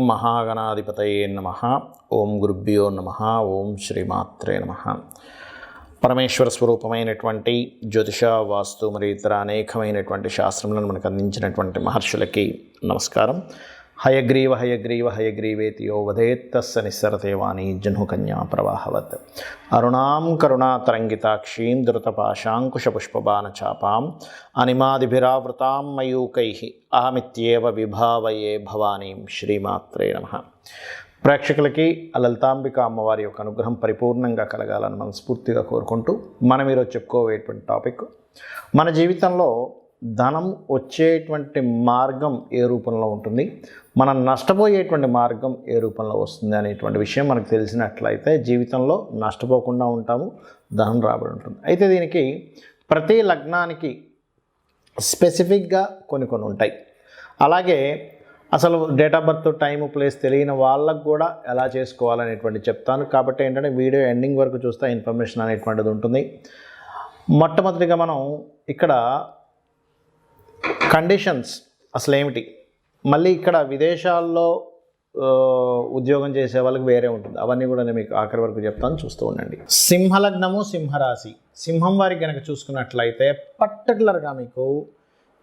మహాగణాధిపతయే నమః. ఓం గురుభ్యో నమః. ఓం శ్రీమాత్రే నమః. పరమేశ్వర స్వరూపమైనటువంటి జ్యోతిష, వాస్తు మరియు ఇతర అనేకమైనటువంటి శాస్త్రములను మనకు అందించినటువంటి మహర్షులకి నమస్కారం. హయగ్రీవ హయగ్రీవ హయగ్రీవేతి యో వదేత్తస్స నిస్సరతే వాణి జహ్నుకన్యా ప్రవాహవత్. అరుణాం కరుణాతరంగితాక్షీం ధృతపాశాంకుశపుష్పబాణచాపాం అనిమాదిభిరావృతాం మయూకైః అహమిత్యేవ విభావయే భవానీం. శ్రీమాత్రే నమః. ప్రేక్షకులకి లలితాంబిక అమ్మవారి యొక్క అనుగ్రహం పరిపూర్ణంగా కలగాలని మనస్ఫూర్తిగా కోరుకుంటూ మనం ఈరోజు చెప్పుకోవేటువంటి టాపిక్, మన జీవితంలో ధనం వచ్చేటువంటి మార్గం ఏ రూపంలో ఉంటుంది, మనం నష్టపోయేటువంటి మార్గం ఏ రూపంలో వస్తుంది అనేటువంటి విషయం మనకు తెలిసినట్లయితే జీవితంలో నష్టపోకుండా ఉంటాము, ధనం రాబడి ఉంటుంది. అయితే దీనికి ప్రతి లగ్నానికి స్పెసిఫిక్గా కొన్ని ఉంటాయి. అలాగే అసలు date of birth, time, place తెలియని వాళ్ళకు కూడా ఎలా చేసుకోవాలనేటువంటి చెప్తాను. కాబట్టి ఏంటంటే వీడియో ఎండింగ్ వరకు చూస్తే ఇన్ఫర్మేషన్ అనేటువంటిది ఉంటుంది. మొట్టమొదటిగా మనం ఇక్కడ కండిషన్స్ అసలు ఏమిటి, మళ్ళీ ఇక్కడ విదేశాల్లో ఉద్యోగం చేసే వాళ్ళకి వేరే ఉంటుంది, అవన్నీ కూడా నేను మీకు ఆఖరి వరకు చెప్తాను, చూస్తూ ఉండండి. సింహలగ్నము, సింహరాశి, సింహం వారికి కనుక చూసుకున్నట్లయితే పర్టికులర్గా మీకు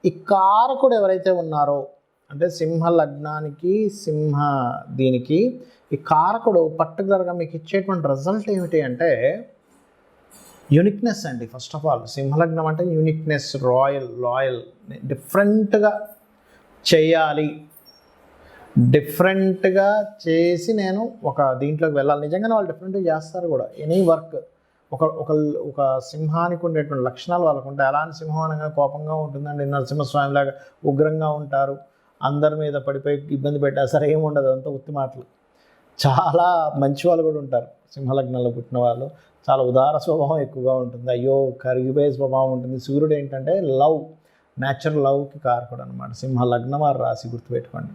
ఈ కారకుడు ఎవరైతే ఉన్నారో, అంటే సింహ లగ్నానికి దీనికి ఈ కారకుడు పర్టికులర్గా మీకు ఇచ్చేటువంటి రిజల్ట్ ఏమిటి అంటే యూనిక్నెస్ అండి. ఫస్ట్ ఆఫ్ ఆల్ సింహలగ్నం అంటే యూనిక్నెస్, లాయల్, డిఫరెంట్గా చేయాలి, డిఫరెంట్గా చేసి నేను ఒక దీంట్లోకి వెళ్ళాలి. నిజంగానే వాళ్ళు డిఫరెంట్గా చేస్తారు కూడా. ఎనీ వర్క్ ఒక సింహానికి ఉండేటువంటి లక్షణాలు వాళ్ళకు ఉంటాయి. అలాంటి సింహం అనగా కోపంగా ఉంటుందండి, నరసింహస్వామిలాగా ఉగ్రంగా ఉంటారు, అందరి మీద పడిపోయి ఇబ్బంది పెట్టా సరే ఏముండదు, అంతా ఉత్తి మాటలు. చాలా మంచి వాళ్ళు కూడా ఉంటారు సింహలగ్నంలో పుట్టిన వాళ్ళు. చాలా ఉదార స్వభావం ఎక్కువగా ఉంటుంది, అయ్యో కరిగిపోయే స్వభావం ఉంటుంది. సూర్యుడు ఏంటంటే లవ్, న్యాచురల్ లవ్కి కారకుడు అనమాట. సింహలగ్నం వారు రాసి గుర్తుపెట్టుకోండి.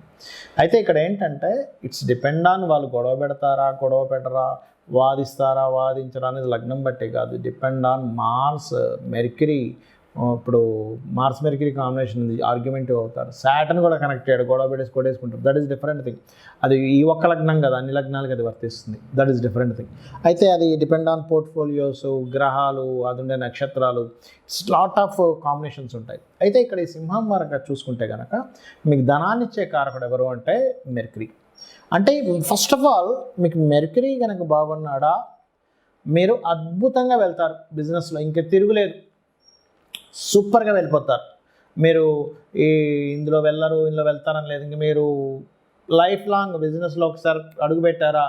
అయితే ఇక్కడ ఏంటంటే ఇట్స్ డిపెండ్ ఆన్ వాళ్ళు గొడవ పెడతారా, గొడవ పెట్టరా, వాదిస్తారా, వాదించరా అనేది లగ్నం బట్టే కాదు. Depend on Mars, Mercury. ఇప్పుడు మార్స్ మెర్క్యూరీ కాంబినేషన్ ఉంది, ఆర్గ్యుమెంటివ్ అవుతారు. సాటర్న్ కూడా కనెక్ట్ అయ్యాడు, గొడవ కొట్టేసుకుంటారు. That is different thing. అది ఈ ఒక్క లగ్నం కదా, అన్ని లగ్నాలకి అది వర్తిస్తుంది. That is different thing. అయితే అది డిపెండ్ ఆన్ పోర్ట్ఫోలియోస్, గ్రహాలు, అది ఉండే నక్షత్రాలు, లాట్ ఆఫ్ కాంబినేషన్స్ ఉంటాయి. అయితే ఇక్కడ ఈ సింహం వరకు చూసుకుంటే కనుక మీకు ధనాన్ని ఇచ్చే కారకుడు ఎవరు అంటే మెర్క్యూరీ. అంటే ఫస్ట్ ఆఫ్ ఆల్ మీకు మెర్క్యూరీ కనుక బాగున్నాడా మీరు అద్భుతంగా వెళ్తారు బిజినెస్లో, ఇంకా తిరుగులేదు, సూపర్గా వెళ్ళిపోతారు. మీరు ఇందులో వెళ్ళరు, ఇందులో వెళ్తారని లేదు, ఇంక మీరు లైఫ్ లాంగ్ బిజినెస్లో ఒకసారి అడుగుపెట్టారా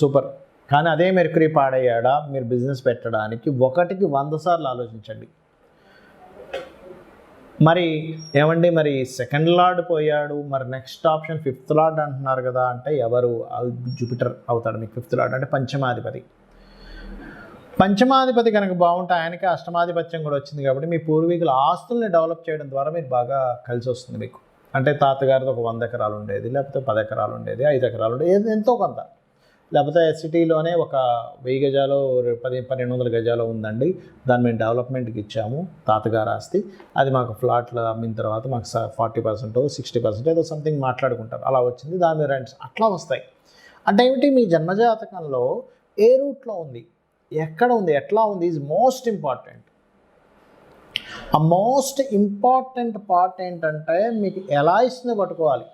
సూపర్. కానీ అదే మెర్క్యూరీ పాడయ్యాడా మీరు బిజినెస్ పెట్టడానికి 1కి 100 సార్లు ఆలోచించండి. మరి ఏమండి, మరి సెకండ్ లార్డ్ పోయాడు, మరి నెక్స్ట్ ఆప్షన్ 5th లార్డ్ అంటున్నారు కదా అంటే ఎవరు? జూపిటర్ అవుతాడు మీకు 5th లార్డ్, అంటే పంచమాధిపతి. పంచమాధిపతి కనుక బాగుంటే ఆయనకి అష్టమాధిపత్యం కూడా వచ్చింది. కాబట్టి మీ పూర్వీకుల ఆస్తుల్ని డెవలప్ చేయడం ద్వారా మీరు బాగా కలిసి వస్తుంది మీకు. అంటే తాతగారితో ఒక 100 ఎకరాలు ఉండేది, లేకపోతే 10 ఎకరాలు ఉండేది, 5 ఎకరాలు ఉండేది, ఎంతో కొంత. లేకపోతే సిటీలోనే ఒక 1000 గజాలు 1200 గజాలు ఉందండి, దాన్ని మేము డెవలప్మెంట్కి ఇచ్చాము, తాతగారు ఆస్తి, అది మాకు ఫ్లాట్లు అమ్మిన తర్వాత మాకు 40% 60% ఏదో సంథింగ్ మాట్లాడుకుంటారు, అలా వచ్చింది, దాని మీద రెంట్స్ అట్లా వస్తాయి. అంటే ఏమిటి, మీ జన్మజాతకంలో ఏ రూట్లో ఉంది, ఎక్కడ ఉంది, ఎట్లా ఉంది ఈజ్ మోస్ట్ ఇంపార్టెంట్. ఆ మోస్ట్ ఇంపార్టెంట్ పార్ట్ ఏంటంటే మీకు ఎలా ఇస్తుందో పట్టుకోవాలి,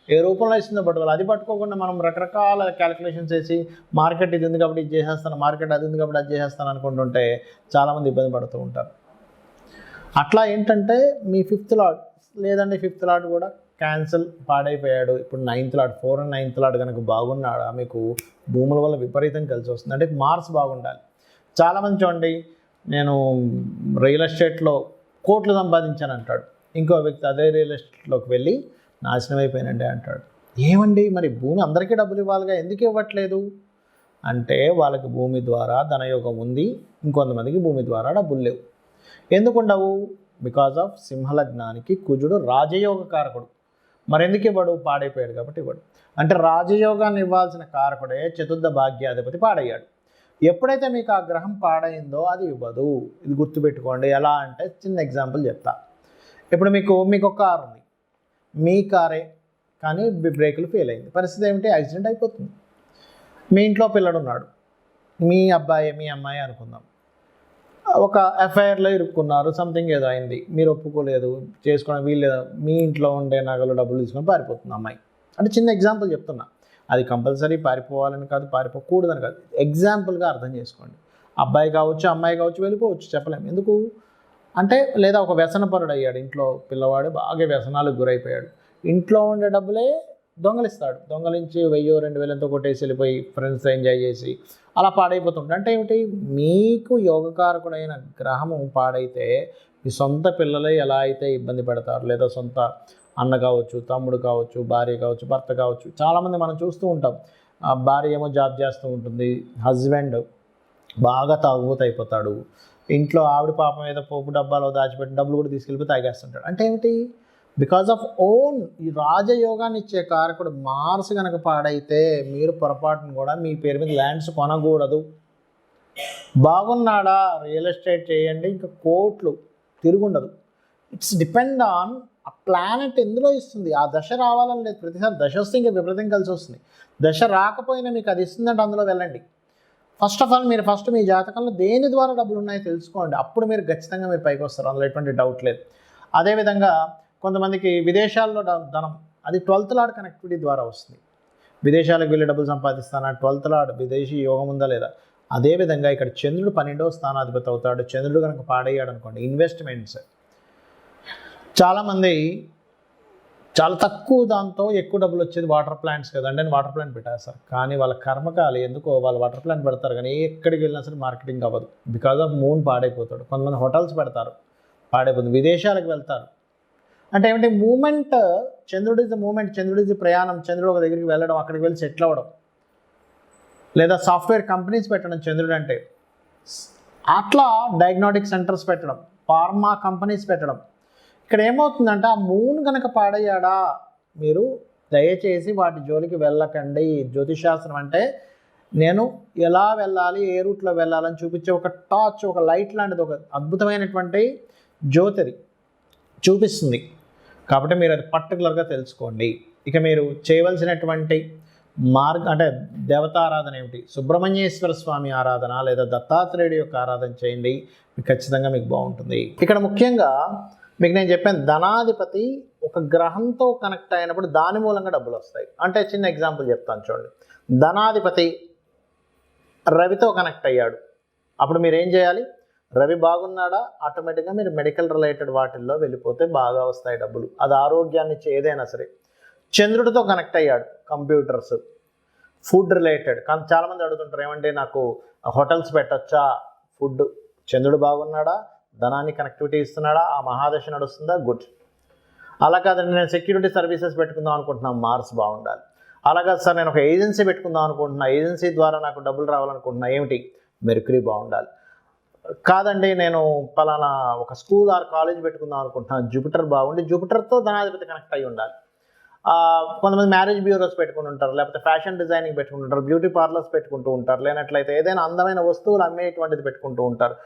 ఏ రూపంలో ఇస్తుందో పట్టుకోవాలి. అది పట్టుకోకుండా మనం రకరకాల క్యాలిక్యులేషన్స్ వేసి మార్కెట్ ఇది ఉంది కాబట్టి ఇది చేసేస్తాను, మార్కెట్ అది ఉంది కాబట్టి అది చేసేస్తాను అనుకుంటుంటే చాలామంది ఇబ్బంది పడుతూ ఉంటారు. అట్లా ఏంటంటే మీ 5th లార్డ్ లేదండి, 5th లార్డ్ కూడా క్యాన్సిల్, పాడైపోయాడు. ఇప్పుడు 9th lord, 4 and 9th lord కనుక బాగున్నాడా మీకు భూముల వల్ల విపరీతం కలిసి వస్తుంది. అంటే మార్స్ బాగుండాలి. చాలామంది చూడండి, నేను రియల్ ఎస్టేట్లో కోట్లు సంపాదించాను అంటాడు, ఇంకో వ్యక్తి అదే రియల్ ఎస్టేట్లోకి వెళ్ళి నాశనం అయిపోయినండి అంటాడు. ఏమండి మరి భూమి అందరికీ డబ్బులు ఇవ్వాలిగా, ఎందుకు ఇవ్వట్లేదు అంటే వాళ్ళకి భూమి ద్వారా ధనయోగం ఉంది, ఇంకొంతమందికి భూమి ద్వారా డబ్బులు లేవు. ఎందుకు ఉండవు? బికాజ్ ఆఫ్ సింహలగ్నానికి కుజుడు రాజయోగ కారకుడు. మరి ఎందుకు ఇవ్వడు? పాడైపోయాడు కాబట్టి ఇవ్వడు. అంటే రాజయోగాన్ని ఇవ్వాల్సిన కారకుడే చతుర్థ భాగ్యాధిపతి పాడయ్యాడు. ఎప్పుడైతే మీకు ఆ గ్రహం పాడైందో అది ఇవ్వదు. ఇది గుర్తుపెట్టుకోండి. ఎలా అంటే చిన్న ఎగ్జాంపుల్ చెప్తా. ఇప్పుడు మీకు ఒక కారు ఉంది, మీ కారే కానీ బ్రేకులు ఫెయిల్ అయింది. పరిస్థితి ఏమిటి? యాక్సిడెంట్ అయిపోతుంది. మీ ఇంట్లో పిల్లడు ఉన్నాడు, మీ అబ్బాయి మీ అమ్మాయి అనుకుందాం, ఒక ఎఫ్ఐఆర్లో ఇరుక్కున్నారు, సంథింగ్ ఏదో అయింది, మీరు ఒప్పుకోలేదు, చేసుకోవడం వీల్లేదు, మీ ఇంట్లో ఉండే నగలు డబ్బులు తీసుకొని పారిపోతుంది అమ్మాయి. అంటే చిన్న ఎగ్జాంపుల్ చెప్తున్నా, అది కంపల్సరీ పారిపోవాలని కాదు, పారిపోకూడదని కాదు, ఎగ్జాంపుల్గా అర్థం చేసుకోండి. అబ్బాయి కావచ్చు అమ్మాయి కావచ్చు వెళ్ళిపోవచ్చు, చెప్పలేము. ఎందుకు అంటే, లేదా ఒక వ్యసనపరుడు అయ్యాడు, ఇంట్లో పిల్లవాడు బాగా వ్యసనాలకు గురైపోయాడు, ఇంట్లో ఉండే డబ్బులే దొంగలిస్తాడు, దొంగలించి 1000-2000 ఎంతో కొట్టేసి వెళ్ళిపోయి ఫ్రెండ్స్ ఎంజాయ్ చేసి అలా పాడైపోతుంటాడు. అంటే ఏమిటి? మీకు యోగకారకుడైన గ్రహము పాడైతే మీ సొంత పిల్లలే ఎలా అయితే ఇబ్బంది పెడతారు, లేదా సొంత అన్న కావచ్చు, తమ్ముడు కావచ్చు, భార్య కావచ్చు, భర్త కావచ్చు. చాలామంది మనం చూస్తూ ఉంటాం, భార్య ఏమో జాబ్ చేస్తూ ఉంటుంది, హస్బెండ్ బాగా తాగుబోతు అయిపోతాడు, ఇంట్లో ఆవిడ పాపం ఏదో పోపు డబ్బాలో దాచిపెట్టిన డబ్బులు కూడా తీసుకెళ్ళిపోయి తాగేస్తుంటాడు. అంటే ఏమిటి? బికాజ్ ఆఫ్ ఓన్ ఈ రాజయోగాన్ని ఇచ్చే కారకుడు మార్స్ కనుక పాడైతే మీరు పొరపాటును కూడా మీ పేరు మీద ల్యాండ్స్ కొనకూడదు. బాగున్నాడా, రియల్ ఎస్టేట్ చేయండి, ఇంకా కోట్లు తిరుగుండదు. ఇట్స్ డిపెండ్ ఆన్ ఆ ప్లానెట్ ఎందులో ఇస్తుంది. ఆ దశ రావాలని లేదు, ప్రతిసారి దశ వస్తే ఇంకా విపరీతం కలిసి వస్తుంది. దశ రాకపోయినా మీకు అది ఇస్తుందంటే అందులో వెళ్ళండి. ఫస్ట్ ఆఫ్ ఆల్ మీరు మీ జాతకంలో దేని ద్వారా డబ్బులు ఉన్నాయో తెలుసుకోండి, అప్పుడు మీరు ఖచ్చితంగా మీరు పైకి వస్తారు, అందులో ఎటువంటి డౌట్ లేదు. అదేవిధంగా కొంతమందికి విదేశాల్లో ధనం, అది 12th లార్డ్ కనెక్టివిటీ ద్వారా వస్తుంది. విదేశాలకు వెళ్ళి డబ్బులు సంపాదిస్తానా, 12th లార్డ్ విదేశీ యోగం ఉందా లేదా. అదేవిధంగా ఇక్కడ చంద్రుడు 12వ స్థానాధిపతి అవుతాడు. చంద్రుడు కనుక పాడయ్యాడు అనుకోండి, ఇన్వెస్ట్మెంట్స్ చాలామంది చాలా తక్కువ దాంతో ఎక్కువ డబ్బులు వచ్చేది వాటర్ ప్లాంట్స్ కదండి అని వాటర్ ప్లాంట్ పెట్టేస్తారు. కానీ వాళ్ళ కర్మకాలి ఎందుకో వాళ్ళు వాటర్ ప్లాంట్ పెడతారు, కానీ ఎక్కడికి వెళ్ళినా సరే మార్కెటింగ్ అవ్వదు. బికాజ్ ఆఫ్ మూన్ పాడైపోతాడు. కొంతమంది హోటల్స్ పెడతారు, పాడైపోతుంది. విదేశాలకు వెళ్తారు. అంటే ఏమంటే మూమెంట్, చంద్రుడి ఇస్ ద మూమెంట్, చంద్రుడి ఇస్ ద ప్రయాణం, చంద్రుడు ఒక దగ్గరికి వెళ్ళడం, అక్కడికి వెళ్ళి సెటిల్ అవ్వడం, లేదా సాఫ్ట్వేర్ కంపెనీస్ పెట్టడం చంద్రుడు అంటే. అట్లా డయాగ్నోస్టిక్ సెంటర్స్ పెట్టడం, ఫార్మా కంపెనీస్ పెట్టడం. ఇక్కడ ఏమవుతుందంటే ఆ మూన్ కనుక పాడయ్యాడా, మీరు దయచేసి వాటి జోలికి వెళ్ళకండి. జ్యోతిషాస్త్రం అంటే నేను ఎలా వెళ్ళాలి, ఏ రూట్లో వెళ్ళాలని చూపించే ఒక టార్చ్, ఒక లైట్ లాంటిది, ఒక అద్భుతమైనటువంటి జ్యోతిది చూపిస్తుంది. కాబట్టి మీరు అది పర్టికులర్గా తెలుసుకోండి. ఇక మీరు చేయవలసినటువంటి అంటే దేవతారాధన ఏమిటి? సుబ్రహ్మణ్యేశ్వర స్వామి ఆరాధన లేదా దత్తాత్రేయుడి యొక్క ఆరాధన చేయండి, ఖచ్చితంగా మీకు బాగుంటుంది. ఇక్కడ ముఖ్యంగా మీకు నేను చెప్పాను, ధనాధిపతి ఒక గ్రహంతో కనెక్ట్ అయినప్పుడు దాని మూలంగా డబ్బులు వస్తాయి. అంటే చిన్న ఎగ్జాంపుల్ చెప్తాను చూడండి. ధనాధిపతి రవితో కనెక్ట్ అయ్యాడు, అప్పుడు మీరు ఏం చేయాలి? రవి బాగున్నాడా, ఆటోమేటిక్గా మీరు మెడికల్ రిలేటెడ్ వాటిల్లో వెళ్ళిపోతే బాగా వస్తాయి డబ్బులు. అది ఆరోగ్యాన్ని ఇచ్చే ఏదైనా సరే. చంద్రుడితో కనెక్ట్ అయ్యాడు, కంప్యూటర్స్, ఫుడ్ రిలేటెడ్. కానీ చాలామంది అడుగుతుంటారు, ఏమంటే నాకు హోటల్స్ పెట్టచ్చా, ఫుడ్. చంద్రుడు బాగున్నాడా, ధనాన్ని కనెక్టివిటీ ఇస్తున్నాడా, ఆ మహాదశ నడుస్తుందా, గుడ్. అలా కాదండి నేను సెక్యూరిటీ సర్వీసెస్ పెట్టుకుందాం అనుకుంటున్నాను, మార్స్ బాగుండాలి. అలా కాదు సార్ నేను ఒక ఏజెన్సీ పెట్టుకుందాం అనుకుంటున్నా, ఏజెన్సీ ద్వారా నాకు డబ్బులు రావాలనుకుంటున్నా, ఏమిటి? మెర్క్యూరీ బాగుండాలి. కాదండి నేను పలానా ఒక స్కూల్ ఆర్ కాలేజ్ పెట్టుకుందాం అనుకుంటున్నాను, జూపిటర్ బాగుండి, జూపిటర్తో ధనాధిపతి కనెక్ట్ అయ్యి ఉండాలి. కొంతమంది మ్యారేజ్ బ్యూరోస్ పెట్టుకుని ఉంటారు, లేకపోతే ఫ్యాషన్ డిజైనింగ్ పెట్టుకుంటుంటారు, బ్యూటీ పార్లర్స్ పెట్టుకుంటూ ఉంటారు, లేనట్లయితే ఏదైనా అందమైన వస్తువులు అమ్మేటువంటిది పెట్టుకుంటూ ఉంటారు,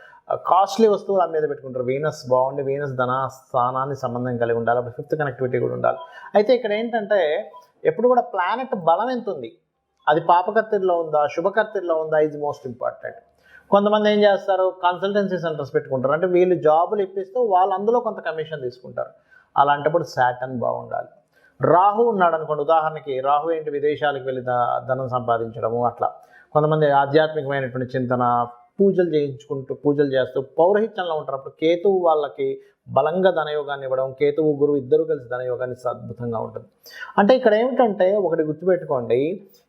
కాస్ట్లీ వస్తువులు అమ్మేది పెట్టుకుంటారు. వీనస్ బాగుండి, వీనస్ ధన స్థానాన్ని సంబంధం కలిగి ఉండాలి, అప్పుడు 5th కనెక్టివిటీ కూడా ఉండాలి. అయితే ఇక్కడ ఏంటంటే ఎప్పుడు కూడా ప్లానెట్ బలం ఎంత ఉంది, అది పాపకర్తెల్లో ఉందా, శుభకర్తెల్లో ఉందా, ఈజ్ మోస్ట్ ఇంపార్టెంట్. కొంతమంది ఏం చేస్తారు, కన్సల్టెన్సీ సెంటర్స్ పెట్టుకుంటారు, అంటే వీళ్ళు జాబులు ఇప్పిస్తూ వాళ్ళు అందులో కొంత కమిషన్ తీసుకుంటారు. అలాంటప్పుడు శాటర్న్ బాగుండాలి. రాహు ఉన్నాడు అనుకోండి, ఉదాహరణకి రాహు ఏంటి, విదేశాలకు వెళ్ళి ధనం సంపాదించడము, అట్లా. కొంతమంది ఆధ్యాత్మికమైనటువంటి చింతన, పూజలు చేస్తూ పౌరహిత్యంలో ఉంటారు. అప్పుడు కేతువు వాళ్ళకి బలంగా ధనయోగాన్ని ఇవ్వడం, కేతువు గురువు ఇద్దరు కలిసి ధనయోగాన్ని అద్భుతంగా ఉంటుంది. అంటే ఇక్కడ ఏమిటంటే ఒకటి గుర్తుపెట్టుకోండి,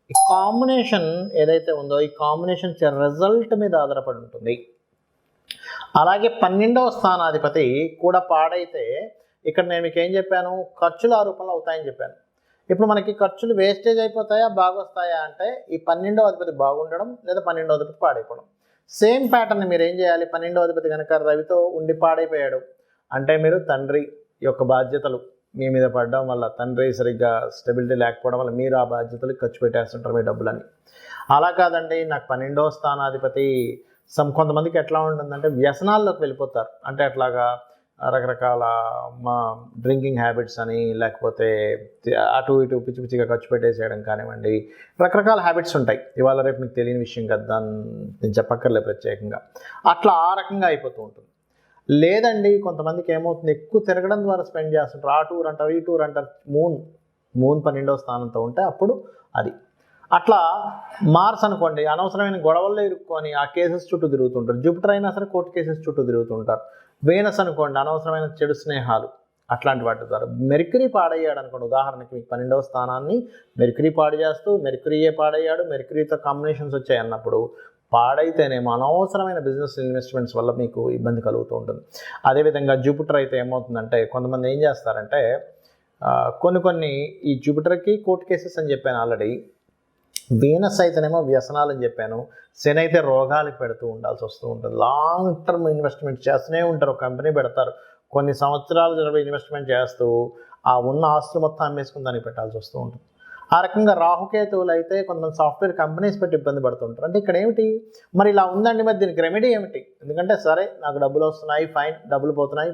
ఈ కాంబినేషన్ ఏదైతే ఉందో ఈ కాంబినేషన్ రిజల్ట్ మీద ఆధారపడి ఉంటుంది. అలాగే 12వ స్థానాధిపతి కూడా పాడైతే ఇక్కడ నేను మీకు ఏం చెప్పాను, ఖర్చులు ఆ రూపంలో అవుతాయని చెప్పాను. ఇప్పుడు మనకి ఖర్చులు వేస్టేజ్ అయిపోతాయా, బాగా వస్తాయా అంటే ఈ 12వ అధిపతి బాగుండడం లేదా 12వ అధిపతి పాడైపోవడం. సేమ్ ప్యాటర్న్ మీరు ఏం చేయాలి, 12వ అధిపతి కనుక రవితో ఉండి పాడైపోయాడు అంటే మీరు తండ్రి యొక్క బాధ్యతలు మీ మీద పడడం వల్ల, తండ్రి సరిగ్గా స్టెబిలిటీ లేకపోవడం వల్ల మీరు ఆ బాధ్యతలు ఖర్చు పెట్టేస్తుంటారు మీ డబ్బులని. అలా కాదండి నాకు 12వ స్థానాధిపతి కొంతమందికి ఎట్లా ఉంటుందంటే వ్యసనాల్లోకి వెళ్ళిపోతారు. అంటే అట్లాగా రకరకాల మా డ్రింకింగ్ హ్యాబిట్స్ అని, లేకపోతే అటు ఇటు పిచ్చి పిచ్చిగా ఖర్చు పెట్టేసేయడం కానివ్వండి, రకరకాల హ్యాబిట్స్ ఉంటాయి. ఇవాళ రేపు మీకు తెలియని విషయం కదా, దాన్ని నేను చెప్పక్కర్లేదు ప్రత్యేకంగా. అట్లా ఆ రకంగా అయిపోతూ ఉంటుంది. లేదండి కొంతమందికి ఏమవుతుంది, ఎక్కువ తిరగడం ద్వారా స్పెండ్ చేస్తుంటారు. ఆ టూర్ అంటారు, ఈ టూర్ అంటారు. మూన్ 12వ స్థానంతో ఉంటే అప్పుడు అది అట్లా. మార్స్ అనుకోండి, అనవసరమైన గొడవల్లో ఇరుక్కొని ఆ కేసెస్ చుట్టూ తిరుగుతుంటారు. జూపిటర్ అయినా సరే కోర్టు కేసెస్ చుట్టూ తిరుగుతుంటారు. వీనస్ అనుకోండి, అనవసరమైన చెడు స్నేహాలు, అట్లాంటి వాటి ద్వారా. మెర్క్యూరీ పాడయ్యాడు అనుకోండి, ఉదాహరణకి మీకు 12వ స్థానాన్ని మెర్క్యూరీ పాడు చేస్తూ, మెర్క్యూరీయే పాడయ్యాడు, మెర్క్యూరీతో కాంబినేషన్స్ వచ్చాయి అన్నప్పుడు పాడైతేనేమో అనవసరమైన బిజినెస్ ఇన్వెస్ట్మెంట్స్ వల్ల మీకు ఇబ్బంది కలుగుతూ ఉంటుంది. అదేవిధంగా జూపిటర్ అయితే ఏమవుతుందంటే, కొంతమంది ఏం చేస్తారంటే కొన్ని ఈ జూపిటర్కి కోర్టు కేసెస్ అని చెప్పాను ఆల్రెడీ. వీనస్ అయితేనేమో వ్యసనాలు అని చెప్పాను. శని అయితే రోగాలకు పెడుతూ ఉండాల్సి వస్తూ ఉంటుంది. లాంగ్ టర్మ్ ఇన్వెస్ట్మెంట్ చేస్తూనే ఉంటారు. ఒక కంపెనీ పెడతారు, కొన్ని సంవత్సరాలు ఇన్వెస్ట్మెంట్ చేస్తూ ఆ ఉన్న ఆస్తులు మొత్తం అమ్మేసుకుని దానికి పెట్టాల్సి వస్తూ ఉంటుంది. ఆ రకంగా రాహుకేతువులు అయితే కొంతమంది సాఫ్ట్వేర్ కంపెనీస్ పెట్టి ఇబ్బంది పడుతుంటారు. అంటే ఇక్కడ ఏమిటి మరి ఇలా ఉందండి, మరి దీనికి రెమెడీ ఏమిటి? ఎందుకంటే సరే నాకు డబ్బులు వస్తున్నాయి, ఫైన్, డబ్బులు పోతున్నాయి,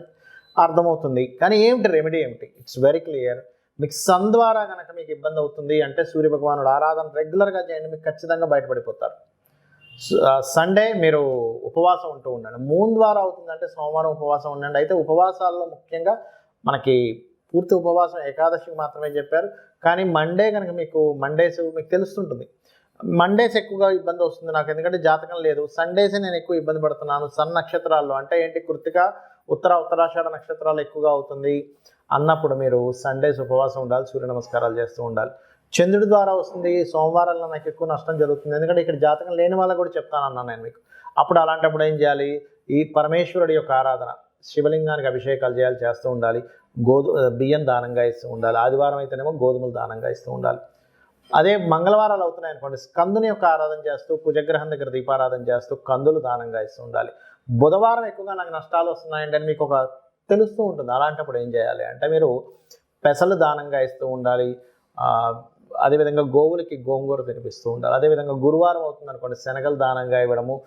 అర్థమవుతుంది, కానీ ఏమిటి రెమెడీ ఏమిటి? It's very clear. మీకు సన్ ద్వారా కనుక మీకు ఇబ్బంది అవుతుంది అంటే సూర్యభగవానుడు ఆరాధన రెగ్యులర్గా చేయండి, మీకు ఖచ్చితంగా బయటపడిపోతారు. సండే మీరు ఉపవాసం ఉంటూ ఉండండి. మూన్ ద్వారా అవుతుందంటే సోమవారం ఉపవాసం ఉండండి. అయితే ఉపవాసాల్లో ముఖ్యంగా మనకి పూర్తి ఉపవాసం ఏకాదశికి మాత్రమే చెప్పారు. కానీ మండే కనుక మండేస్ మీకు తెలుస్తుంటుంది. మండేస్ ఎక్కువగా ఇబ్బంది వస్తుంది నాకు, ఎందుకంటే జాతకం లేదు. సండేసే నేను ఎక్కువ ఇబ్బంది పడుతున్నాను. సన్ నక్షత్రాల్లో అంటే ఏంటి, కృత్తిక, ఉత్తరాషాఢ నక్షత్రాలు ఎక్కువగా అవుతుంది అన్నప్పుడు మీరు సండేస్ ఉపవాసం ఉండాలి, సూర్య నమస్కారాలు చేస్తూ ఉండాలి. చంద్రుడి ద్వారా వస్తుంది, సోమవారాల్లో నాకు ఎక్కువ నష్టం జరుగుతుంది, ఎందుకంటే ఇక్కడ జాతకం లేని వాళ్ళకు కూడా చెప్తానన్నాను నేను మీకు. అప్పుడు అలాంటప్పుడు ఏం చేయాలి, ఈ పరమేశ్వరుడి యొక్క ఆరాధన, శివలింగానికి అభిషేకాలు చేస్తూ ఉండాలి. బియ్యం దానంగా ఇస్తూ ఉండాలి. ఆదివారం అయితేనేమో గోధుమలు దానంగా ఇస్తూ ఉండాలి. అదే మంగళవారాలు అవుతున్నాయి అనుకోండి, స్కందుని యొక్క ఆరాధన చేస్తూ, కుజగ్రహం దగ్గర దీపారాధన చేస్తూ కందులు దానంగా ఇస్తూ ఉండాలి. బుధవారం ఎక్కువగా నాకు నష్టాలు వస్తున్నాయండి అని మీకు ఒక తెలుస్తూ ఉంటుంది. అలాంటప్పుడు ఏం చేయాలి అంటే మీరు పెసలు దానంగా ఇస్తూ ఉండాలి. అదేవిధంగా గోవులకి గోంగూర తినిపిస్తూ ఉండాలి. అదేవిధంగా గురువారం అవుతుంది అనుకోండి, శనగలు దానంగా ఇవ్వడము.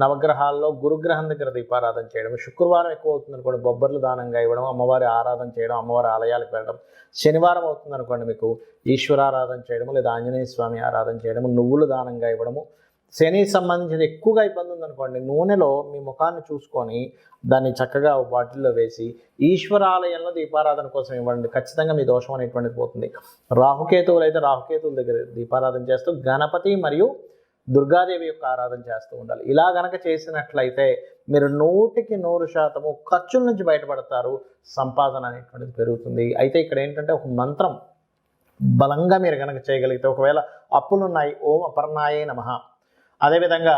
నవగ్రహాల్లో గురుగ్రహం దగ్గర దీపారాధన చేయడం. శుక్రవారం ఎక్కువ అవుతుంది అనుకోండి, బొబ్బర్లు దానంగా ఇవ్వడం, అమ్మవారి ఆరాధన చేయడం, అమ్మవారి ఆలయాలకు వెళ్ళడం. శనివారం అవుతుంది అనుకోండి, మీకు ఈశ్వరారాధన చేయడము లేదా ఆంజనేయ స్వామి ఆరాధన చేయడము, నువ్వులు దానంగా ఇవ్వడము. శనికి సంబంధించిన ఎక్కువగా ఇబ్బంది ఉందనుకోండి, నూనెలో మీ ముఖాన్ని చూసుకొని దాన్ని చక్కగా బాటిల్లో వేసి ఈశ్వరాలయంలో దీపారాధన కోసం ఇవ్వండి. ఖచ్చితంగా మీ దోషం అనేటువంటిది పోతుంది. రాహుకేతువులు అయితే రాహుకేతువుల దగ్గర దీపారాధన చేస్తూ గణపతి మరియు దుర్గాదేవి యొక్క ఆరాధన చేస్తూ ఉండాలి. ఇలా గనక చేసినట్లయితే మీరు 100% ఖర్చుల నుంచి బయటపడతారు, సంపాదన అనేటువంటిది పెరుగుతుంది. అయితే ఇక్కడ ఏంటంటే ఒక మంత్రం బలంగా మీరు కనుక చేయగలిగితే, ఒకవేళ అప్పులున్నాయి, ఓం అపర్ణాయే నమః, అదేవిధంగా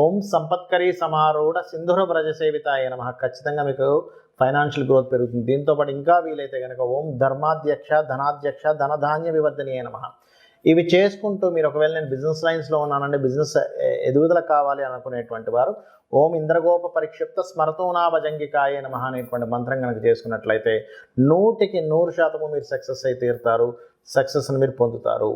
ఓం సంపత్కరీ సమారూఢ సింధుర వ్రజసేవితాయ నమః, ఖచ్చితంగా మీకు ఫైనాన్షియల్ గ్రోత్ పెరుగుతుంది. దీంతోపాటు ఇంకా వీలైతే కనుక ఓం ధర్మాధ్యక్ష ధనాధ్యక్ష ధనధాన్య వివర్ధనీయ నమః, ఇవి చేసుకుంటూ మీరు ఒకవేళ నేను బిజినెస్ లైన్స్లో ఉన్నానంటే, బిజినెస్ ఎదుగుదల కావాలి అనుకునేటువంటి వారు ఓం ఇంద్రగోప పరిక్షిప్త స్మరతోనా భజంగికాయ నమః అనేటువంటి మంత్రం కనుక చేసుకున్నట్లయితే 100% మీరు సక్సెస్ అయితే తీరుతారు, సక్సెస్ని మీరు పొందుతారు.